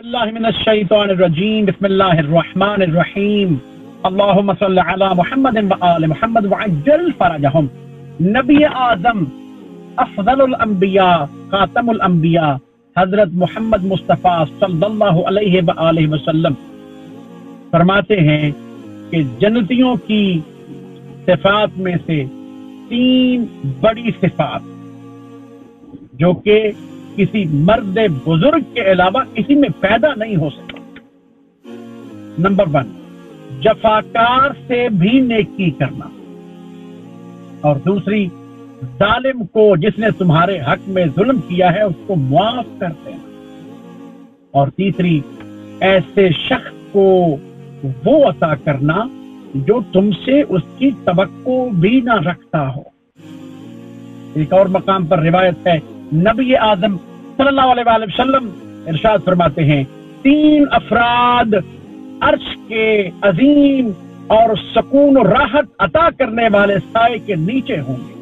बिस्मिल्लाहि मिनश शैतानिर रजीम बिस्मिल्लाहिर रहमानिर रहीम अल्लाहुम्मा सल्लि अला मुहम्मदिन व आलि मुहम्मद व अज्जल फरजहुम। नबी आज़म अफज़लुल अंबिया खातमुल अंबिया हजरत मोहम्मद मुस्तफ़ा सल्लल्लाहु अलैहि व आलिहि वसल्लम फरमाते हैं कि जन्नतियों की सिफात में से 3 बड़ी सिफात जो कि किसी मर्द बुजुर्ग के अलावा किसी में पैदा नहीं हो सकता। नंबर 1, जफाकार से भी नेकी करना, और दूसरी, जालिम को जिसने तुम्हारे हक में जुल्म किया है उसको मुआफ कर देना, और तीसरी, ऐसे शख्स को वो अता करना जो तुमसे उसकी तवक्को भी ना रखता हो। एक और मकाम पर रिवायत है, नबी आज़म सल्लल्लाहु अलैहि वसल्लम इरशाद फरमाते हैं, 3 अफराद अर्श के अजीम और सुकून और राहत अता करने वाले साए के नीचे होंगे।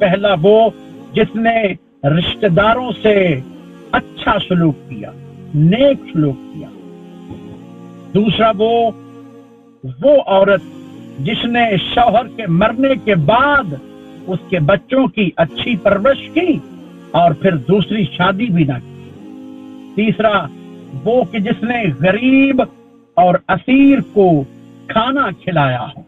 पहला वो जिसने रिश्तेदारों से अच्छा सलूक किया, नेक सलूक किया। दूसरा वो औरत जिसने शौहर के मरने के बाद उसके बच्चों की अच्छी परवरिश की और फिर दूसरी शादी भी ना की। तीसरा वो कि जिसने गरीब और असीर को खाना खिलाया हो।